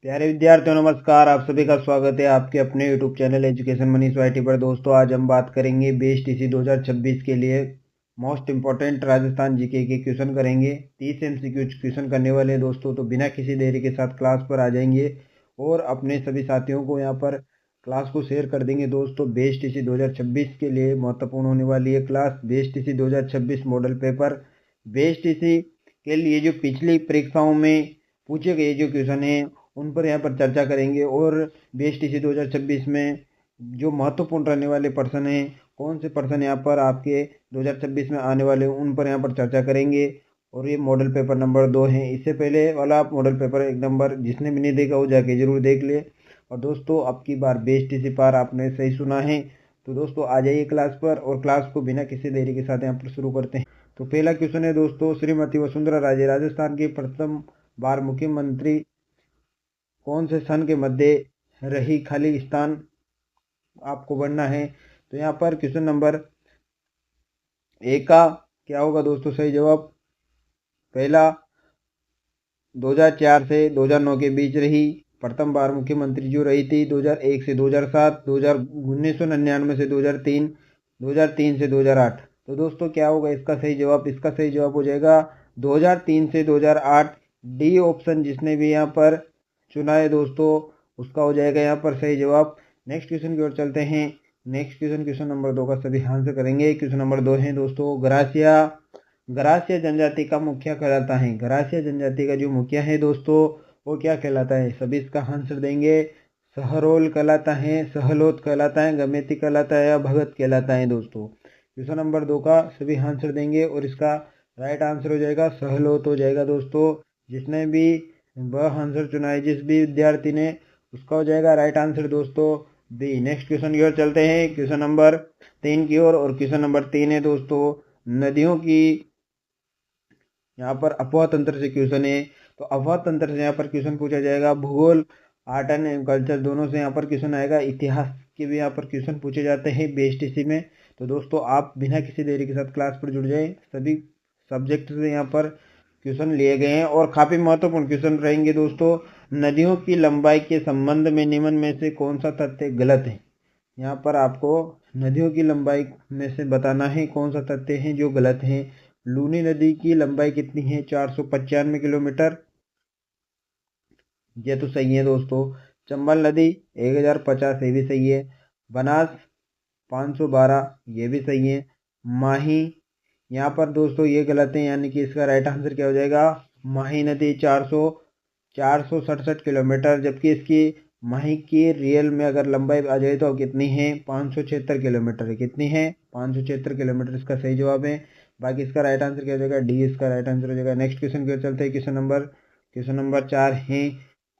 प्यारे विद्यार्थियों नमस्कार। आप सभी का स्वागत है आपके अपने YouTube channel education money society पर। दोस्तों आज हम बात करेंगे BSTC 2026 के लिए मोस्ट इम्पोर्टेंट राजस्थान जीके के क्वेश्चन करेंगे। 30 MCQ क्वेश्चन करने वाले हैं दोस्तों, तो बिना किसी देरी के साथ क्लास पर आ जाएंगे और अपने सभी साथियों को यहाँ पर क्लास को शेयर कर देंगे। दोस्तों BSTC 2026 के लिए महत्वपूर्ण होने वाली है class. BSTC 2026 model paper BSTC के लिए जो पिछली परीक्षाओं में पूछे गए जो क्वेश्चन हैं उन पर यहाँ पर चर्चा करेंगे और BSTC 2026 में जो महत्वपूर्ण रहने वाले पर्सन हैं, कौन से पर्सन यहाँ पर आपके 2026 में आने वाले हैं, उन पर यहाँ पर चर्चा करेंगे। और ये मॉडल पेपर नंबर 2 है। इससे पहले वाला आप मॉडल पेपर 1 नंबर जिसने भी नहीं देखा वो जाके जरूर देख ले। और दोस्तों अब की बार BSTC पर आपने सही सुना है। तो दोस्तों आ जाइए क्लास पर और क्लास को बिना किसी देरी के साथ यहाँ पर शुरू करते हैं। तो पहला क्वेश्चन है दोस्तों, श्रीमती वसुंधरा राजे राजस्थान की प्रथम बार मुख्यमंत्री कौन से सन के मध्य रही? खाली स्थान आपको भरना है। तो यहाँ पर क्वेश्चन नंबर 1 का क्या होगा दोस्तों सही जवाब? पहला 2004 से 2009 के बीच रही। प्रथम बार मुख्यमंत्री जो रही थी 2001 से 2007, 1999 से 2003, 2003 से 2008। तो दोस्तों क्या होगा इसका सही जवाब? इसका सही जवाब हो जाएगा 2003 से 2008। डी ऑप्शन जिसने भी यहाँ पर चुना है दोस्तों उसका हो जाएगा यहाँ पर सही जवाब। नेक्स्ट क्वेश्चन की ओर चलते हैं। नेक्स्ट क्वेश्चन नंबर 2 का सभी आंसर करेंगे। क्वेश्चन नंबर 2 है दोस्तों, गरासिया जनजाति का मुखिया कहलाता है। गरासिया जनजाति का जो मुखिया है दोस्तों वो क्या कहलाता है? सभी इसका आंसर देंगे। सहरोल कहलाता है, सहलोत कहलाता है, गमेती कहलाता है या भगत कहलाता है दोस्तों। क्वेश्चन नंबर 2 का सभी आंसर देंगे और इसका राइट आंसर हो जाएगा सहलोत हो जाएगा दोस्तों। जिसने भी वह आंसर चुना है, जिस भी विद्यार्थी ने, उसका हो जाएगा राइट आंसर दोस्तों बी। नेक्स्ट क्वेश्चन की ओर चलते हैं, क्वेश्चन नंबर 3 की ओर। और क्वेश्चन नंबर 3 है दोस्तों, नदियों की यहाँ पर अफवाह तंत्र से क्वेश्चन है। तो अफवाह तंत्र से यहाँ पर क्वेश्चन पूछा जाएगा। भूगोल, आर्ट एंड कल्चर दोनों से यहाँ पर क्वेश्चन आएगा। इतिहास के भी यहाँ पर क्वेश्चन पूछे जाते हैं BSTC में। तो दोस्तों आप बिना किसी देरी के साथ क्लास पर जुड़ जाए। सभी सब्जेक्ट से यहाँ पर क्वेश्चन लिए गए हैं और काफ़ी महत्वपूर्ण क्वेश्चन रहेंगे दोस्तों। नदियों की लंबाई के संबंध में निम्न में से कौन सा तथ्य गलत है? यहाँ पर आपको नदियों की लंबाई में से बताना है कौन सा तथ्य है जो गलत है। लूनी नदी की लंबाई कितनी है? 495 किलोमीटर, ये तो सही है दोस्तों। चंबल नदी 1050, ये भी सही है। बनास 512, ये भी सही है। माही यहाँ पर दोस्तों ये गलत है, यानी कि इसका राइट आंसर क्या हो जाएगा? माही नदी 467 किलोमीटर, जबकि इसकी माही की रियल में अगर लंबाई आ जाए तो कितनी है? 576 किलोमीटर है। कितनी है? 576 किलोमीटर इसका सही जवाब है। बाकी इसका राइट आंसर क्या हो जाएगा? डी इसका राइट आंसर हो जाएगा। नेक्स्ट क्वेश्चन की ओर चलते हैं। क्वेश्चन नंबर 4 है,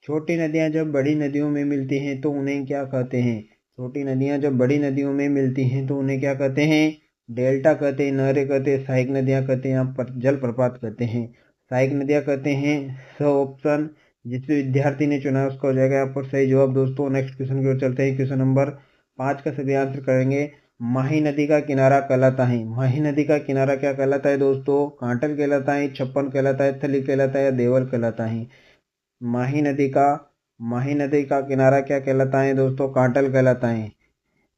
छोटी नदियाँ जब बड़ी नदियों में मिलती हैं तो उन्हें क्या कहते हैं? छोटी नदियाँ जब बड़ी नदियों में मिलती हैं तो उन्हें क्या कहते हैं? डेल्टा कहते हैं, नहरें कहते हैं, सहायक नदियाँ कहते हैं, यहाँ पर जल प्रपात कहते हैं। सहायक नदियाँ कहते हैं। ऑप्शन जिस विद्यार्थी ने चुना उसका हो जाएगा यहाँ पर सही जवाब दोस्तों। नेक्स्ट क्वेश्चन की ओर चलते हैं। क्वेश्चन नंबर 5 का सभी आंसर करेंगे। माही नदी का किनारा कहलाता है। माही नदी का किनारा क्या कहलाता है दोस्तों? कांटल कहलाता है, छप्पन कहलाता है, थली कहलाता है या देवल कहलाता है? माही नदी का किनारा क्या कहलाता है दोस्तों? कांटल कहलाता है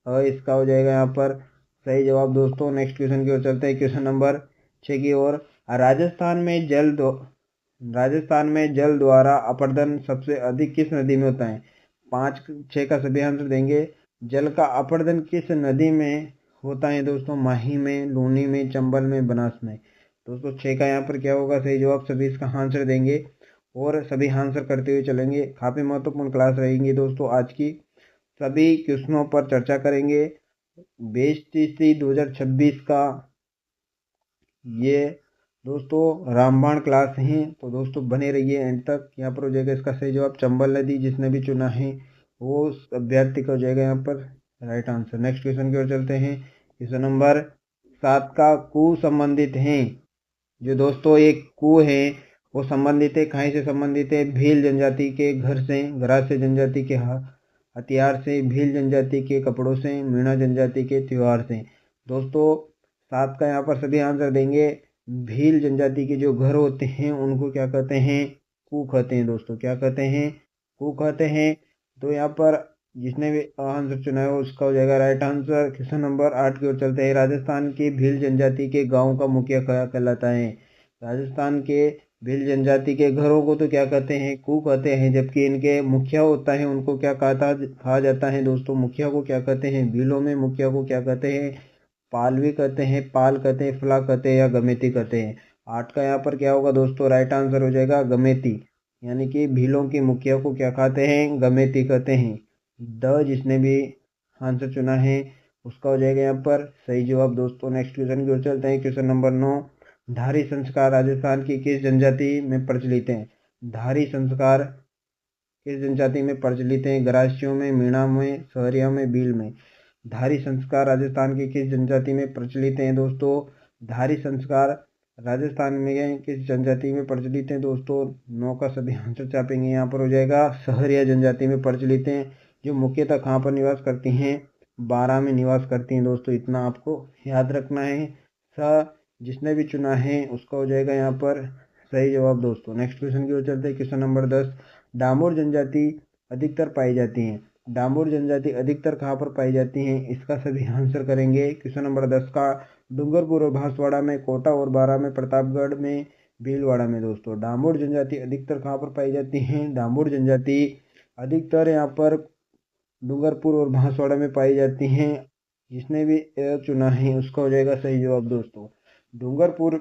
और इसका हो जाएगा यहाँ पर सही जवाब दोस्तों। नेक्स्ट क्वेश्चन की ओर चलते हैं। क्वेश्चन नंबर 6 की ओर। राजस्थान में जल द्वारा अपर्दन सबसे अधिक किस नदी में होता है? 5 6 का सभी आंसर देंगे। जल का अपर्दन किस नदी में होता है दोस्तों? माही में, लूनी में, चंबल में, बनास में। दोस्तों 6 का यहाँ पर क्या होगा सही जवाब? सभी इसका आंसर देंगे और सभी आंसर करते हुए चलेंगे। काफ़ी महत्वपूर्ण क्लास रहेंगी दोस्तों आज की। सभी क्वेश्चनों पर चर्चा करेंगे। BSTC 2026 का ये दोस्तों रामबाण क्लास हैं, तो दोस्तों बने रहिए एंड तक। यहाँ पर हो जाएगा इसका सही जवाब चंबल नदी। जिसने भी चुना है वो अभ्यर्थी का हो जाएगा यहाँ पर राइट आंसर। नेक्स्ट क्वेश्चन की ओर चलते हैं। क्वेश्चन नंबर 7 का कु संबंधित हैं। जो दोस्तों एक कु है वो संबंधित है, कहीं से संबंधित है? भील जनजाति के घर से, गरासिया जनजाति के हथियार से, भील जनजाति के कपड़ों से, मीणा जनजाति के त्योहार से। दोस्तों 7 का यहाँ पर सभी आंसर देंगे। भील जनजाति के जो घर होते हैं उनको क्या कहते हैं? कु कहते हैं दोस्तों। क्या कहते हैं? को कहते हैं। तो यहाँ पर जिसने भी आंसर चुना है उसका हो जाएगा राइट आंसर। क्वेश्चन नंबर 8 की ओर चलते हैं। राजस्थान की भील जनजाति के गांव का मुखिया क्या कहलाता है? राजस्थान के भील जनजाति के घरों को तो क्या कहते हैं? कू कहते हैं। जबकि इनके मुखिया होता है उनको क्या कहा जाता है दोस्तों? मुखिया को क्या कहते हैं? भीलों में मुखिया को क्या कहते हैं? पालवी कहते हैं, पाल कहते हैं, फला कहते हैं या गमेती कहते हैं। 8 का यहाँ पर क्या होगा दोस्तों? राइट आंसर हो जाएगा गमेती। यानी कि भीलों की मुखिया को क्या कहते हैं? गमेती कहते हैं। द जिसने भी आंसर चुना है उसका हो जाएगा यहाँ पर सही जवाब दोस्तों। नेक्स्ट क्वेश्चन की ओर चलते हैं। Question number 9। धारी संस्कार राजस्थान की किस जनजाति में प्रचलित है? धारी संस्कार किस जनजाति में प्रचलित है? गरासियों में, मीणा में, सहरिया में, भील में। धारी संस्कार राजस्थान की किस जनजाति में प्रचलित हैं दोस्तों? धारी संस्कार राजस्थान में किस जनजाति में प्रचलित हैं दोस्तों? 9 का सभी आंसर छापेंगे। यहाँ पर हो जाएगा सहरिया जनजाति में प्रचलित हैं, जो मुख्यतः कहाँ पर निवास करती हैं? बारां में निवास करती हैं दोस्तों। इतना आपको याद रखना है। जिसने भी चुना है उसका हो जाएगा यहाँ पर सही जवाब दोस्तों। नेक्स्ट क्वेश्चन की ओर चलते हैं। Question number 10। डामोर जनजाति अधिकतर पाई जाती हैं। डामोर जनजाति अधिकतर कहाँ पर पाई जाती हैं? इसका सभी आंसर करेंगे। क्वेश्चन नंबर 10 का डूंगरपुर और बांसवाड़ा में, कोटा और बारां में, प्रतापगढ़ में, भीलवाड़ा में दोस्तों। डामोर जनजाति अधिकतर कहाँ पर पाई जाती हैं? डामोर जनजाति अधिकतर यहाँ पर डूंगरपुर और बांसवाड़ा में पाई जाती हैं। जिसने भी चुना है उसका हो जाएगा सही जवाब दोस्तों। डूंगरपुर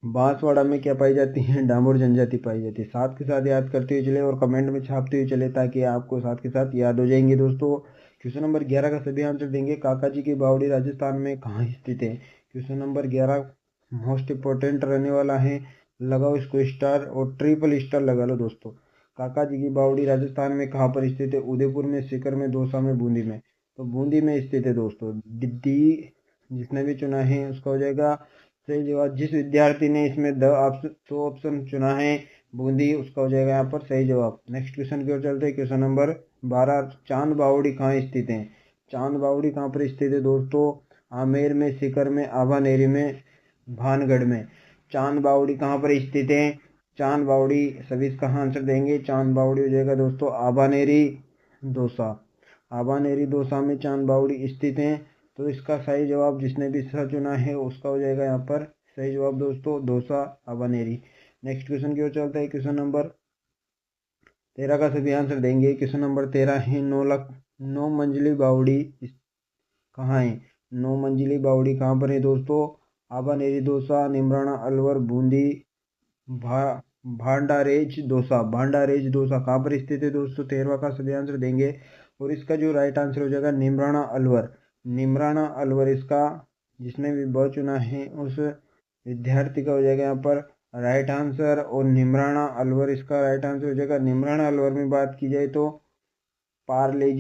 बांसवाड़ा में क्या पाई जाती है? डामोर जनजाति पाई जाती है। साथ के साथ याद करते हुए चले और कमेंट में छापते हुए चले ताकि आपको साथ के साथ याद हो जाएंगे दोस्तों। क्वेश्चन नंबर 11 का सभी आंसर देंगे। काका जी की बावड़ी राजस्थान में कहाँ स्थित है? क्वेश्चन नंबर 11 मोस्ट इंपॉर्टेंट रहने वाला है। लगाओ इसको स्टार और ट्रिपल स्टार लगा लो दोस्तों। काका जी की बावड़ी राजस्थान में कहाँ पर स्थित है? उदयपुर में, सीकर में, दौसा में, बूंदी में। तो बूंदी में स्थित है दोस्तों। डी जिसने भी चुना है उसका हो जाएगा सही जवाब। जिस विद्यार्थी ने इसमें दो ऑप्शन चुना है बूंदी, उसका हो जाएगा यहाँ पर सही जवाब। नेक्स्ट क्वेश्चन की ओर चलते हैं। Question number 12। चांद बावड़ी कहाँ स्थित है? चांद बावड़ी कहाँ पर स्थित है दोस्तों? आमेर में, सीकर में, आभानेरी में, भानगढ़ में। चांद बावड़ी कहाँ पर स्थित है? चांद बावड़ी सभी इसका आंसर देंगे। चांद बावड़ी हो जाएगा दोस्तों आभानेरी, दौसा। आभानेरी, दौसा में चांद बावड़ी स्थित है। तो इसका सही जवाब जिसने भी इसका चुना है उसका हो जाएगा यहाँ पर सही जवाब दोस्तों, दौसा, आभानेरी। नेक्स्ट क्वेश्चन की ओर चलता है। क्वेश्चन नंबर 13 का सभी आंसर देंगे। क्वेश्चन नंबर 13 है 9 मंजिली बावड़ी कहाँ है? 9 मंजिली बावड़ी कहाँ पर है दोस्तों? आभानेरी, दौसा, निमराना, अलवर, बूंदी, भांडारेज, दौसा। भांडारेज, दौसा कहाँ पर स्थित है दोस्तों? 13 का सभी आंसर देंगे और इसका जो राइट आंसर हो जाएगा निमराना, अलवर। निमराना, अलवर इसका जिसने भी ब चुना है उस विद्यार्थी का हो जाएगा यहाँ पर राइट आंसर। और निमराना, अलवर इसका राइट आंसर हो जाएगा। निमराना, अलवर में बात की जाए तो पार्ले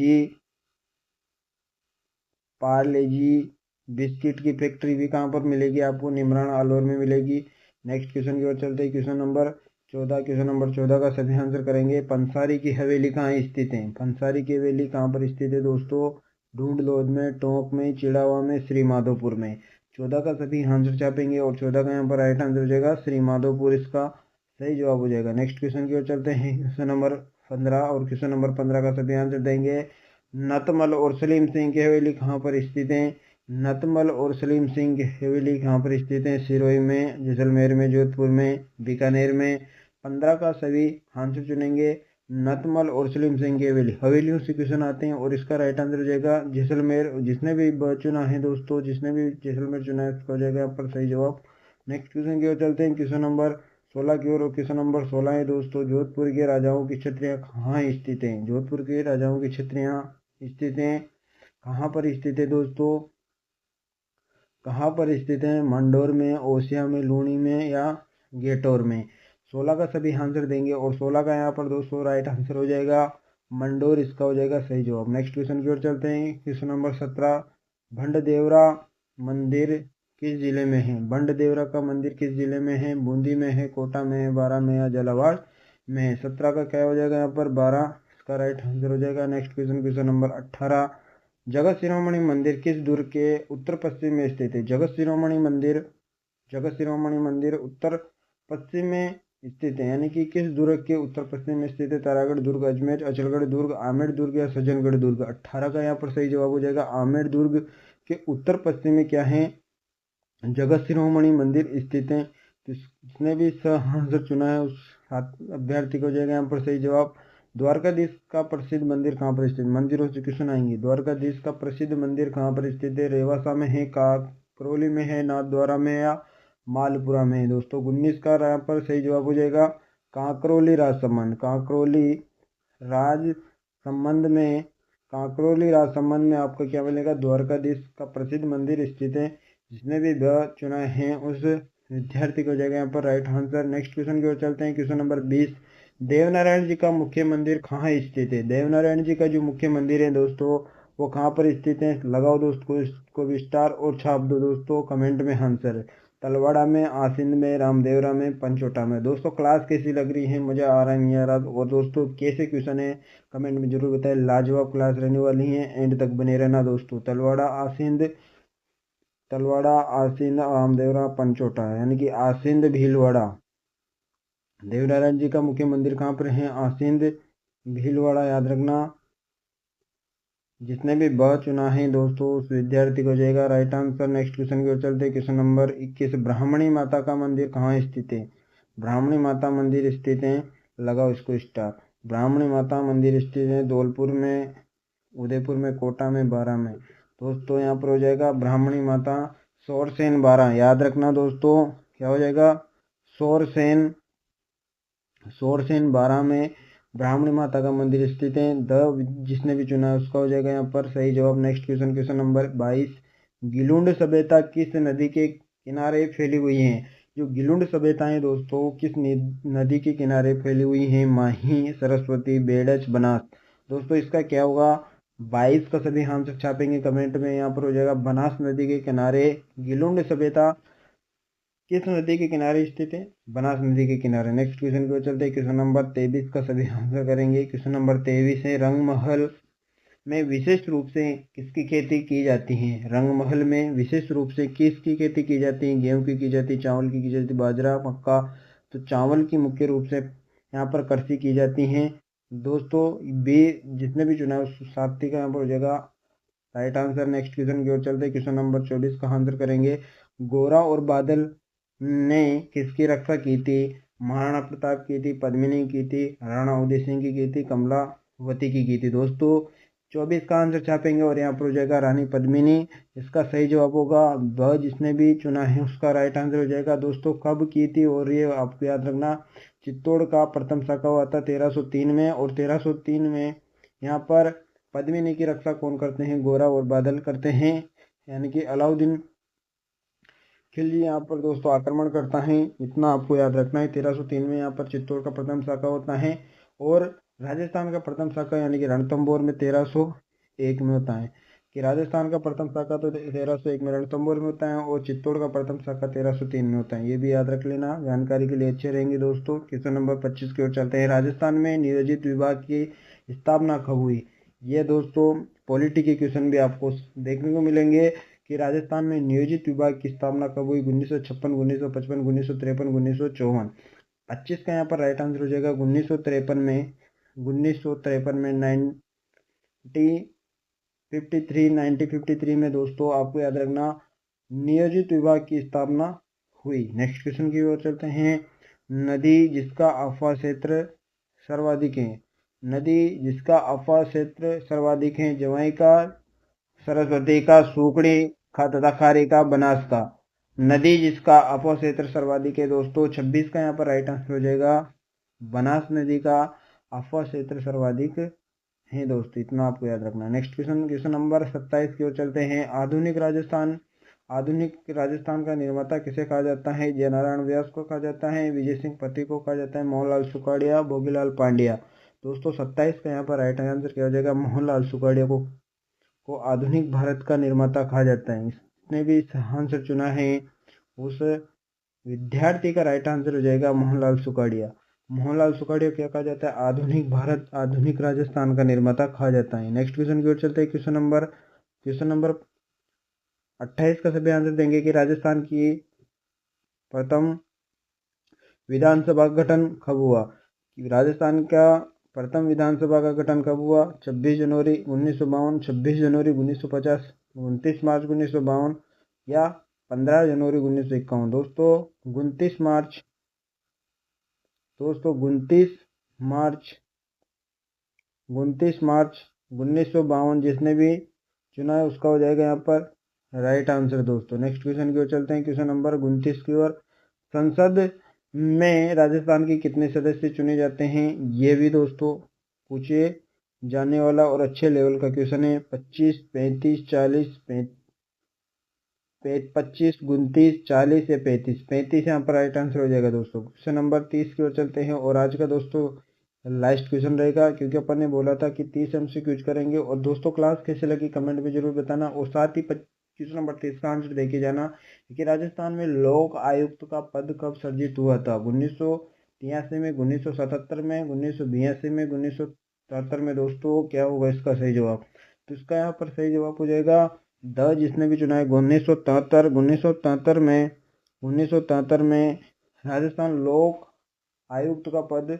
जी बिस्किट की फैक्ट्री भी कहाँ पर मिलेगी आपको? निमराना, अलवर में मिलेगी। नेक्स्ट क्वेश्चन की ओर चलते हैं। Question number 14। क्वेश्चन नंबर 14 का सभी आंसर करेंगे। पंसारी की हवेली कहाँ स्थित है? पंसारी की हवेली कहाँ पर स्थित है दोस्तों? ढूंढलोद में, टोंक में, चिड़ावा में, श्री माधोपुर में। 14 का सभी आंसर छापेंगे और 14 का यहाँ पर राइट आंसर हो जाएगा श्री माधोपुर इसका सही जवाब हो जाएगा। नेक्स्ट क्वेश्चन की ओर चलते हैं। क्वेश्चन नंबर 15 और क्वेश्चन नंबर 15 का सभी आंसर देंगे। नतमल और सलीम सिंह की हवेली कहाँ पर स्थित है? नतमल और सलीम सिंह की हवेली कहाँ पर स्थित है? सिरोही में, जैसलमेर में, जोधपुर में, बीकानेर में। 15 का सभी आंसर चुनेंगे। नतमल और सलीम सिंह की हवेली, हवेलियों से क्वेश्चन आते हैं और इसका राइट आंसर हो जाएगा जैसलमेर। जिसने भी चुना है दोस्तों, जिसने भी जैसलमेर चुना है उसका हो जाएगा यहाँ पर सही जवाब। नेक्स्ट क्वेश्चन की ओर चलते हैं। क्वेश्चन नंबर 16 की ओर। क्वेश्चन नंबर 16 है दोस्तों। जोधपुर के राजाओं की छत्रियाँ कहाँ स्थित हैं? जोधपुर के राजाओं की छत्रियाँ स्थित हैं कहाँ पर स्थित है दोस्तों? कहाँ पर स्थित है? मंडोर में, ओसिया में, लूणी में या गेटोर में। 16 का सभी आंसर देंगे और 16 का यहाँ पर दोस्तों राइट आंसर हो जाएगा मंडोर इसका हो जाएगा सही जवाब। नेक्स्ट क्वेश्चन की ओर चलते हैं। Question number 17। भंडदेवरा मंदिर किस जिले में है? भंडदेवरा का मंदिर किस जिले में है? बूंदी में है, कोटा में है, बारां में या झालावाड़ में है। 17 का क्या हो जाएगा यहाँ पर? 12 इसका राइट आंसर हो जाएगा। Next question, question number 18। Jagat Shiromani मंदिर किस दुर्ग के उत्तर पश्चिम में स्थित है? जगत शिरोमणि मंदिर उत्तर पश्चिम में स्थित है, यानी कि किस दुर्ग के उत्तर पश्चिम में स्थित है? तारागढ़ दुर्ग, अजमेर, अचलगढ़ दुर्ग, आमेर दुर्ग या सज्जनगढ़ दुर्ग। 18 का यहाँ पर सही जवाब हो जाएगा आमेर दुर्ग के उत्तर पश्चिम में क्या है? जगत शिरोमणि मंदिर स्थित है। तो जिसने भी आंसर चुना है उस अभ्यर्थी को हो जाएगा यहाँ पर सही जवाब। द्वारकाधीश का प्रसिद्ध मंदिर कहाँ पर स्थित? मंदिरों से क्वेश्चन आएंगे। द्वारकाधीश का प्रसिद्ध मंदिर कहाँ पर स्थित है? रेवासा में है, काकरोली में है, नाथद्वारा में है या मालपुरा में है? दोस्तों 19 का यहाँ पर सही जवाब हो जाएगा काकरोली राजसमंद। काकरोली राजसमंद में आपको क्या मिलेगा? द्वारकाधीश का प्रसिद्ध मंदिर स्थित है। जिसने भी ब चुना है उस विद्यार्थी को हो जाएगा यहाँ पर राइट आंसर। नेक्स्ट क्वेश्चन की ओर चलते हैं। क्वेश्चन नंबर 20, देवनारायण जी का मुख्य मंदिर कहाँ स्थित है? देवनारायण जी का जो मुख्य मंदिर है दोस्तों वो कहाँ पर स्थित है? लगाओ दोस्तों इसको भी स्टार और छाप दो दोस्तों कमेंट में आंसर। तलवाड़ा में, आसिंद में, रामदेवरा में, पंचोटा में। दोस्तों क्लास कैसी लग रही है? मजा आ रहा है नहीं आ रहा? और दोस्तों कैसे क्वेश्चन है कमेंट में जरूर बताएं। लाजवाब क्लास रहने वाली है, एंड तक बने रहना दोस्तों। तलवाड़ा, आसिंद, रामदेवरा, पंचोटा, यानी कि आसिंद भीलवाड़ा। देवनारायण जी का मुख्य मंदिर कहाँ पर है? आसिंद भीलवाड़ा, याद रखना। जिसने भी ब चुना है दोस्तों उस विद्यार्थी को जाएगा राइट आंसर। नेक्स्ट क्वेश्चन की ओर चलते हैं। क्वेश्चन नंबर 21, ब्राह्मणी माता का मंदिर कहाँ स्थित है? ब्राह्मणी माता मंदिर स्थित है, लगाओ इसको स्टार। ब्राह्मणी माता मंदिर स्थित है धौलपुर में, उदयपुर में, कोटा में, बारा में। दोस्तों यहाँ पर हो जाएगा ब्राह्मणी माता सोरसेन बारा, याद रखना दोस्तों क्या हो जाएगा? सोरसेन बारा में ब्राह्मणी माता का मंदिर स्थित है। जिसने भी चुना है उसका हो जाएगा यहाँ पर सही जवाब। Next question, question number 22, Gilund सभ्यता किस नदी के किनारे फैली हुई है? जो गिलुंड सभ्यता है दोस्तों किस नदी के किनारे फैली हुई है? माही, सरस्वती, बेड़च, बनास। दोस्तों इसका क्या होगा? 22 का सभी आंसर छापेंगे कमेंट में। यहाँ पर हो जाएगा बनास नदी के किनारे गिलुंड सभ्यता किस नदी के किनारे स्थित है? बनास नदी के किनारे। नेक्स्ट क्वेश्चन की ओर चलते हैं। क्वेश्चन नंबर 23 का सभी आंसर करेंगे। क्वेश्चन नंबर 23 है, रंगमहल में विशेष रूप से किसकी खेती की जाती है? रंगमहल में विशेष रूप से किसकी खेती की जाती है? गेहूं की जाती है, चावल की जाती है, बाजरा, मक्का। तो चावल की मुख्य रूप से यहाँ पर कृषि की जाती है दोस्तों। बी जिसने भी चुना है उस साथी का यहाँ पर हो जाएगा राइट आंसर। नेक्स्ट क्वेश्चन की ओर चलते हैं। क्वेश्चन नंबर 24 का आंसर करेंगे। गोरा और बादल ने किसकी रक्षा की थी? महाराणा प्रताप की थी, पद्मिनी की थी, राणा उदय सिंह की थी, कमलावती की थी। दोस्तों 24 का आंसर छापेंगे और यहाँ पर हो जाएगा रानी पद्मिनी। इसका सही जवाब होगा ब, जिसने भी चुना है उसका राइट आंसर हो जाएगा। दोस्तों कब की थी? और ये आपको याद रखना, चित्तौड़ का प्रथम शाखा हुआ था 1303 में, और 1303 में यहाँ पर पद्मिनी की रक्षा कौन करते हैं? गोरा और बादल करते हैं, यानी कि अलाउद्दीन खिलजी यहाँ पर दोस्तों आक्रमण करता है। इतना आपको याद रखना है। 1303 में यहाँ पर चित्तौड़ का प्रथम शाखा होता है, और राजस्थान का प्रथम शाखा यानी कि रणथंभौर में 1301 में होता है। कि राजस्थान का प्रथम शाखा तो 1301 में रणथंभौर में होता है, और चित्तौड़ का प्रथम शाखा 1303 में होता है। ये भी याद रख लेना, जानकारी के लिए अच्छे रहेंगे दोस्तों। क्वेश्चन नंबर 25 की ओर चलते हैं। राजस्थान में नियोजित विभाग की स्थापना कब हुई? ये दोस्तों पॉलिटी के क्वेश्चन भी आपको देखने को मिलेंगे कि राजस्थान में नियोजित विभाग की स्थापना कब हुई? 1956, 1955, 1953, 1954। 25 का यहाँ पर राइट आंसर हो जाएगा 1953 में। 1953 में 1953 में दोस्तों आपको याद रखना नियोजित विभाग की स्थापना हुई। नेक्स्ट क्वेश्चन की ओर चलते हैं। नदी जिसका अफवाह क्षेत्र सर्वाधिक है, नदी जिसका अफवाह क्षेत्र सर्वाधिक है? जवाई का, सरस्वती का, सूखड़ी का तथा खारी का, बनास का। नदी जिसका अफवाह क्षेत्र सर्वाधिक है दोस्तों 26 का यहाँ पर राइट आंसर हो जाएगा बनास नदी का अफवाह क्षेत्र सर्वाधिक है दोस्तों, इतना आपको याद रखना। नेक्स्ट क्वेश्चन, क्वेश्चन नंबर 27 की ओर चलते हैं। आधुनिक राजस्थान का निर्माता किसे कहा जाता है? जयनारायण व्यास को कहा जाता है, विजय सिंह पति को कहा जाता है, मोहनलाल सुखाड़िया, भोगीलाल पांड्या। दोस्तों 27 का यहाँ पर राइट आंसर क्या हो जाएगा? मोहनलाल सुखाड़िया को आधुनिक भारत का निर्माता कहा जाता है। इसने भी आंसर चुना है उस विद्यार्थी का राइट आंसर हो जाएगा मोहनलाल सुखाड़िया। मोहनलाल सुखाड़िया क्या कहा जाता है? आधुनिक भारत, आधुनिक राजस्थान का निर्माता कहा जाता है। नेक्स्ट क्वेश्चन की ओर चलते हैं। क्वेश्चन नंबर 28 का सभी आंसर देंगे कि राजस्थान की प्रथम विधानसभा का गठन कब हुआ? राजस्थान का प्रथम विधानसभा का गठन कब हुआ? 26 जनवरी 1952, 26 जनवरी 1950, 29 मार्च 1952 या 15 जनवरी 1951। दोस्तों 29 मार्च 1952 जिसने भी चुना है उसका हो जाएगा यहाँ पर राइट आंसर। दोस्तों नेक्स्ट क्वेश्चन की ओर चलते हैं, क्वेश्चन नंबर 29 की ओर। संसद में राजस्थान के कितने सदस्य चुने जाते हैं? ये भी दोस्तों पूछे जाने वाला और अच्छे लेवल का क्वेश्चन है। 25, 35, 40, 25, 29, 40 या 35। 35 यहाँ पर राइट आंसर हो जाएगा। दोस्तों क्वेश्चन नंबर 30 की ओर चलते हैं और आज का दोस्तों लास्ट क्वेश्चन रहेगा, क्योंकि अपन ने बोला था कि 30 MCQ करेंगे। और दोस्तों क्लास कैसे लगी कमेंट में जरूर बताना, और साथ ही क्वेश्चन नंबर 30 का आंसर देके जाना कि राजस्थान में लोक आयुक्त का पद कब सर्जित हुआ था? 1983 में, 1977 में, 1982 में, 1973 में। दोस्तों क्या होगा इसका सही जवाब? तो इसका यहाँ पर सही जवाब हो जाएगा जिसने भी चुना है 1973 में राजस्थान लोक आयुक्त का पद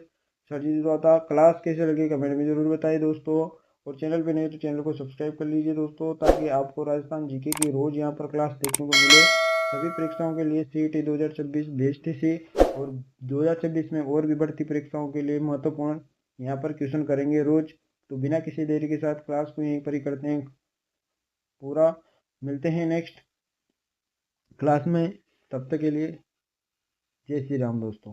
सर्जित हुआ था। क्लास कैसे लगी कमेंट में जरूर बताइए दोस्तों, और चैनल पे नहीं तो चैनल को सब्सक्राइब कर लीजिए दोस्तों, ताकि आपको राजस्थान जीके की रोज यहाँ पर क्लास देखने को मिले। सभी परीक्षाओं के लिए CET 2026 BSTC और 2026 में और भी बढ़ती परीक्षाओं के लिए महत्वपूर्ण यहाँ पर क्वेश्चन करेंगे रोज। तो बिना किसी देरी के साथ क्लास को यहीं पर ही करते हैं पूरा। मिलते हैं नेक्स्ट क्लास में, तब तक के लिए जय श्री राम दोस्तों।